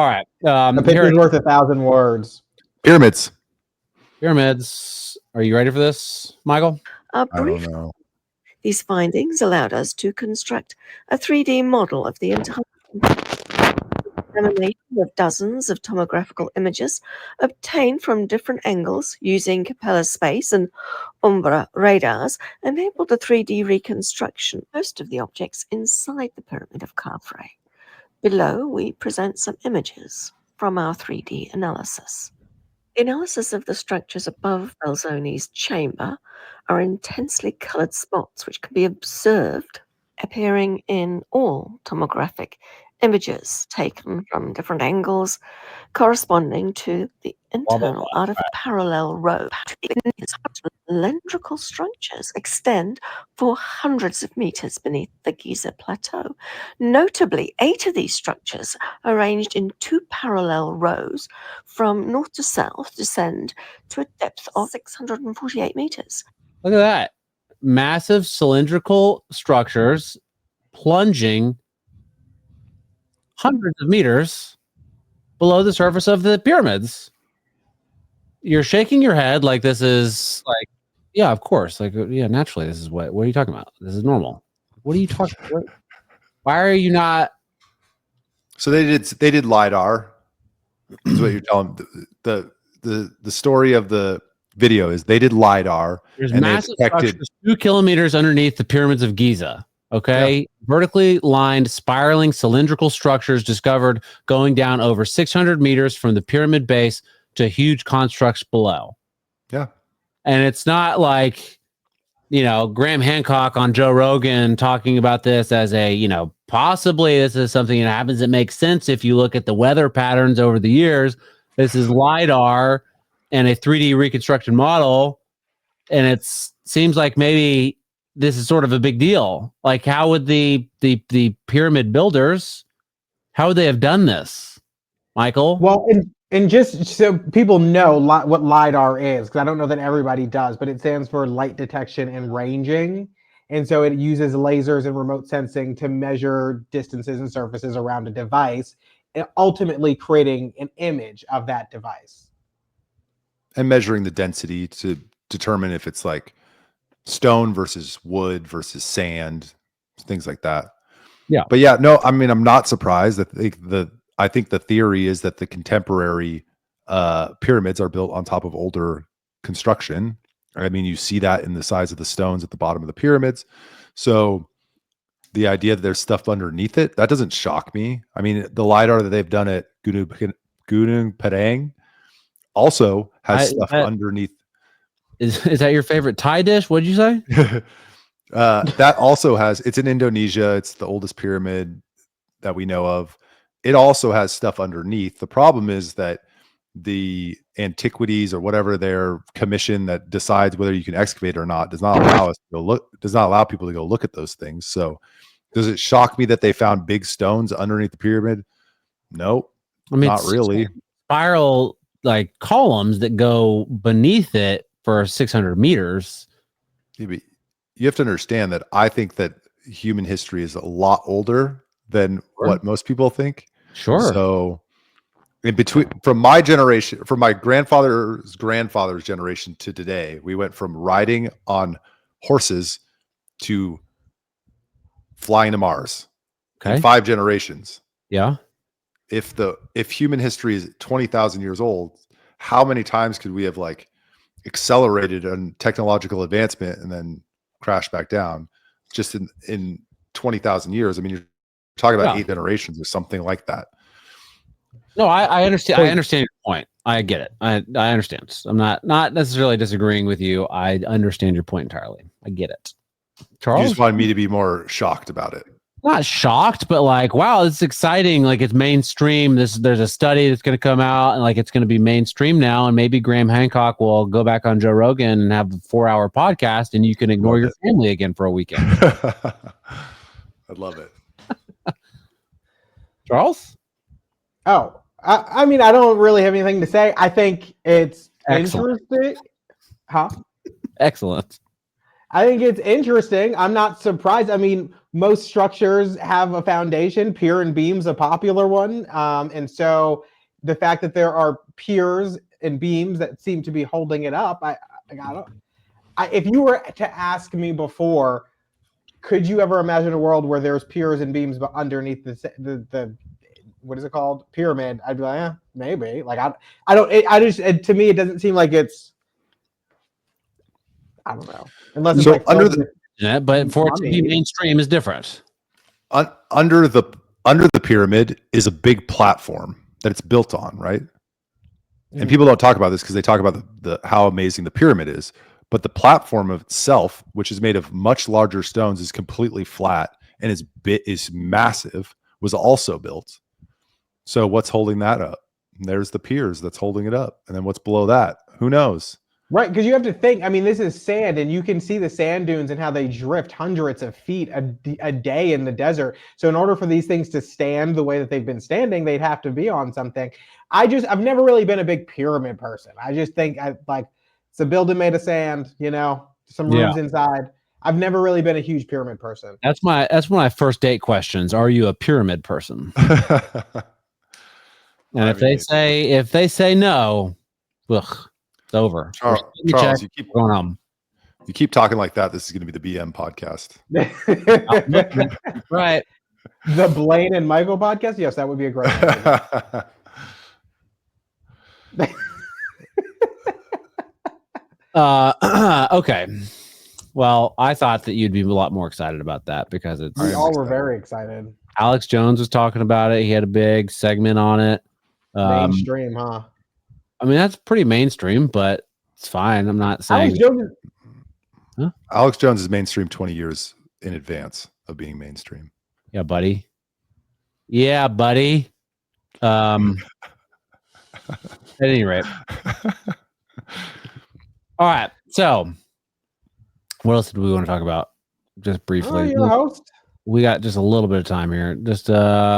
All right. A picture's worth 1,000 words. Pyramids. Pyramids. Are you ready for this, Michael? I don't know. These findings allowed us to construct a 3D model of the entire examination of dozens of tomographical images obtained from different angles using Capella space and Umbra radars enabled a 3D reconstruction of most of the objects inside the Pyramid of Khafre. Below, we present some images from our 3D analysis. The analysis of the structures above Belzoni's chamber are intensely colored spots which can be observed appearing in all tomographic images taken from different angles corresponding to the internal parallel row. Cylindrical structures extend for hundreds of meters beneath the Giza Plateau. Notably, 8 of these structures, arranged in 2 parallel rows from north to south, descend to a depth of 648 meters. Look at that. Massive cylindrical structures plunging hundreds of meters below the surface of the pyramids. You're shaking your head like this is like, yeah, of course. Like, yeah, naturally, this is what are you talking about? This is normal. What are you talking about? Why are you not? So they did LiDAR. Is what you're telling the story of the video is they did LiDAR. There's and massive they detected structures 2 kilometers underneath the pyramids of Giza. Okay. Yeah. Vertically lined, spiraling cylindrical structures discovered going down over 600 meters from the pyramid base to huge constructs below. Yeah. And it's not like, Graham Hancock on Joe Rogan talking about this as a, possibly this is something that happens that makes sense if you look at the weather patterns over the years. This is LiDAR and a 3D reconstruction model. And it seems like maybe this is sort of a big deal. Like, how would the pyramid builders, how would they have done this, Michael? Well, and just so people know what LiDAR is, because I don't know that everybody does, but it stands for light detection and ranging. And so it uses lasers and remote sensing to measure distances and surfaces around a device, and ultimately creating an image of that device. and measuring the density to determine if it's like stone versus wood versus sand, things like that. Yeah. But yeah, no, I mean, I'm not surprised that I think the theory is that the contemporary pyramids are built on top of older construction. I mean, you see that in the size of the stones at the bottom of the pyramids. So the idea that there's stuff underneath it, that doesn't shock me. I mean, the LiDAR that they've done at Gunung Padang also has stuff underneath. Is that your favorite Thai dish? What did you say? That also has, it's in Indonesia. It's the oldest pyramid that we know of. It also has stuff underneath. The problem is that the antiquities or whatever their commission that decides whether you can excavate or not does not allow us to go look, does not allow people to go look at those things. So does it shock me that they found big stones underneath the pyramid? Nope. I mean, not really. Spiral like columns that go beneath it for 600 meters. You have to understand that I think that human history is a lot older than what most people think. Sure. So in between, from my generation, from my grandfather's generation to today, we went from riding on horses to flying to Mars. Okay. In 5 generations. Yeah. If human history is 20,000 years old, how many times could we have like accelerated on technological advancement and then crash back down just in 20,000 years? I mean, you're talking about 8 generations or something like that. No, I understand. I understand your point. I get it. I understand. I'm not necessarily disagreeing with you. I understand your point entirely. I get it. Charles, you just wanted me to be more shocked about it. Not shocked, but like, wow, it's exciting. Like, it's mainstream. There's a study that's going to come out, and like, it's going to be mainstream now. And maybe Graham Hancock will go back on Joe Rogan and have a 4-hour podcast, and you can ignore your family again for a weekend. I'd love it. Charles? Oh, I mean, I don't really have anything to say. I think it's Excellent. interesting. Huh? Excellent. I think it's interesting. I'm not surprised. I mean, most structures have a foundation. Pier and beam's a popular one. And so the fact that there are piers and beams that seem to be holding it up, if you were to ask me before, could you ever imagine a world where there's piers and beams but underneath the what is it called, pyramid? I'd be like, yeah, maybe. Like I don't. To me, it doesn't seem like it's. I don't know. Unless it's So like under the Yeah, but for it to be money. mainstream is different. under the pyramid is a big platform that it's built on, right? And people don't talk about this because they talk about the how amazing the pyramid is, but the platform of itself, which is made of much larger stones, is completely flat and is massive, was also built. So what's holding that up? There's the piers that's holding it up, and then what's below that? Who knows? Right, because you have to think. I mean, this is sand, and you can see the sand dunes and how they drift hundreds of feet a day in the desert. So, in order for these things to stand the way that they've been standing, they'd have to be on something. I've never really been a big pyramid person. I just think it's a building made of sand. Some rooms inside. I've never really been a huge pyramid person. That's one of my first date questions. Are you a pyramid person? And if they say no, ugh, it's over. Charles, you keep talking like that. This is going to be the BM podcast. Right. The Blain and Michael podcast. Yes, that would be a great one. Okay. Well, I thought that you'd be a lot more excited about that because we all were very excited. Alex Jones was talking about it. He had a big segment on it. Mainstream, huh? I mean, that's pretty mainstream, but it's fine. I'm not saying Alex Jones is mainstream 20 years in advance of being mainstream. Yeah, buddy. At any rate. All right. So what else do we want to talk about? Just briefly. You're the host. We got just a little bit of time here. Just